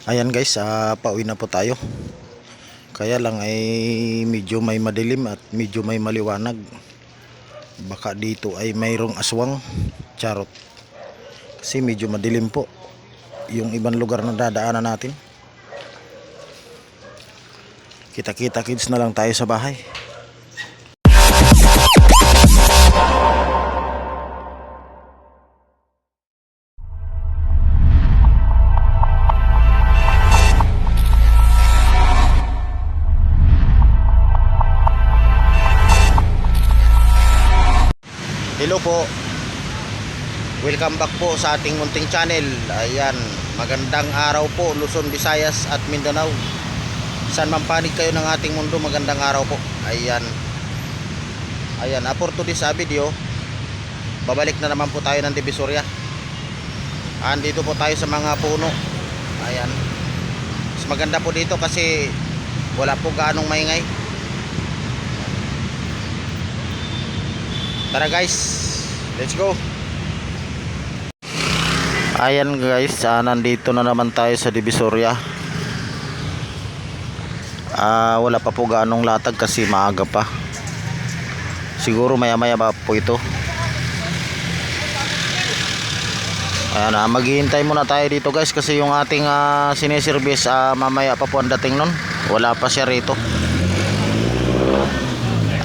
Ayan guys, pauwi na po tayo. Kaya lang ay medyo may madilim at medyo may maliwanag. Baka dito ay mayroong aswang. Charot. Kasi medyo madilim po yung ibang lugar na dadaanan natin. Kita-kita kids na lang tayo sa bahay. Hello po. Welcome back po sa ating munting channel. Ayan, magandang araw po Luzon, Visayas at Mindanao. Saan man panig kayo ng ating mundo, magandang araw po. Ayan. For today's video, babalik na naman po tayo ng Divisoria. Andito po tayo sa mga puno. Ayan. Mas maganda po dito kasi wala po gaanong maingay. Tara guys, let's go. Ayan guys, nandito na naman tayo sa Divisoria. Wala pa po gaanong latag kasi maaga pa. Siguro maya maya pa po ito. Ayan, maghihintay muna tayo dito guys kasi yung ating siniservice mamaya pa po ang dating nun. Wala pa siya rito.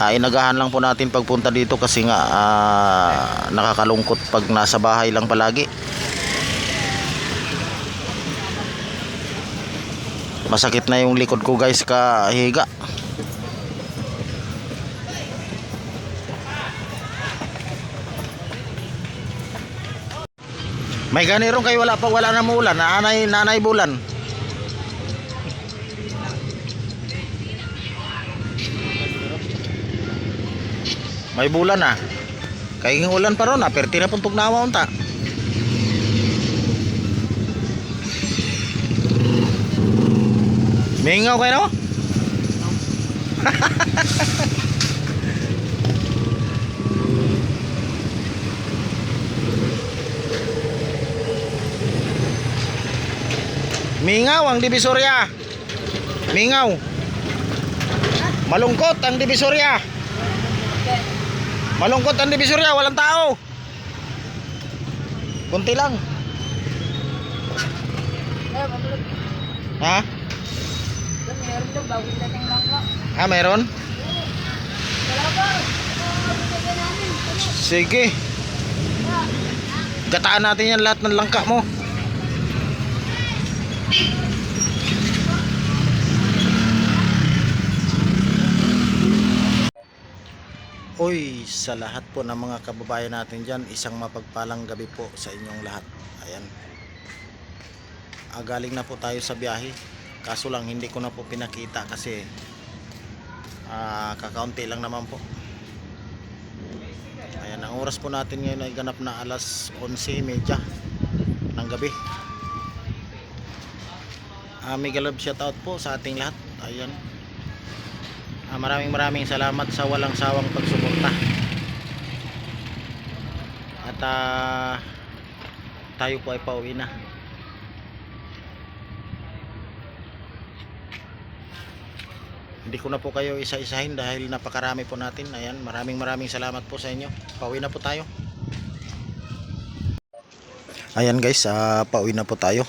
Inagahan lang po natin pagpunta dito kasi nga nakakalungkot pag nasa bahay lang palagi. Masakit na yung likod ko guys kahiga. May ganirong kayo wala na muulan, nanay bulan. May bulan kaya yung ulan pa ron perti na puntog na awa unta. Mingaw kayo no? Mingaw ang Divisoria. Mingaw. Malungkot ang Divisoria. Malungkot ang Divisoria, walang tao. Kunti lang. Ha? Meron? Sige. Gataan natin yan lahat ng langka mo. Uy, sa lahat po ng mga kababayan natin dyan, isang mapagpalang gabi po sa inyong lahat. Ayan. Galing na po tayo sa biyahe. Kaso lang hindi ko na po pinakita kasi kakaunti lang naman po. Ayan, ang oras po natin ngayon ay ganap na alas 11:30 ng gabi. Mega love shoutout po sa ating lahat. Ayan. Maraming salamat sa walang sawang pagsuporta. At tayo po ay pauwi na. Hindi ko na po kayo isa-isahin dahil napakarami po natin. Ayan, maraming salamat po sa inyo. Pauwi na po tayo. Ayan guys, pauwi na po tayo.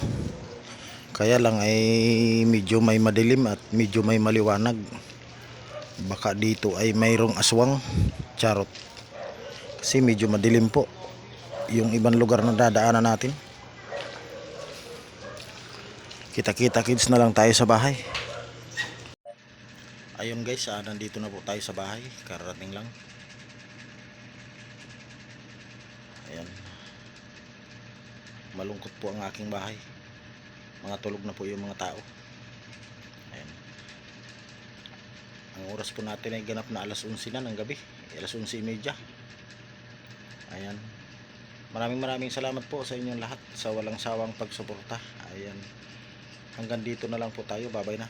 Kaya lang ay medyo may madilim at medyo may maliwanag. Baka dito ay mayroong aswang. Charot. Kasi medyo madilim po yung ibang lugar na dadaanan natin. Kita-kita kids na lang tayo sa bahay. Ayun guys, nandito na po tayo sa bahay. Kararating lang. Ayan. Malungkot po ang aking bahay. Mga tulog na po yung mga tao. Ayan. Ang oras po natin ay ganap na alas 11 na ng gabi. Alas 11:30. Ayan. Maraming salamat po sa inyong lahat sa walang sawang pagsuporta. Ayan. Hanggang dito na lang po tayo. Bye-bye na.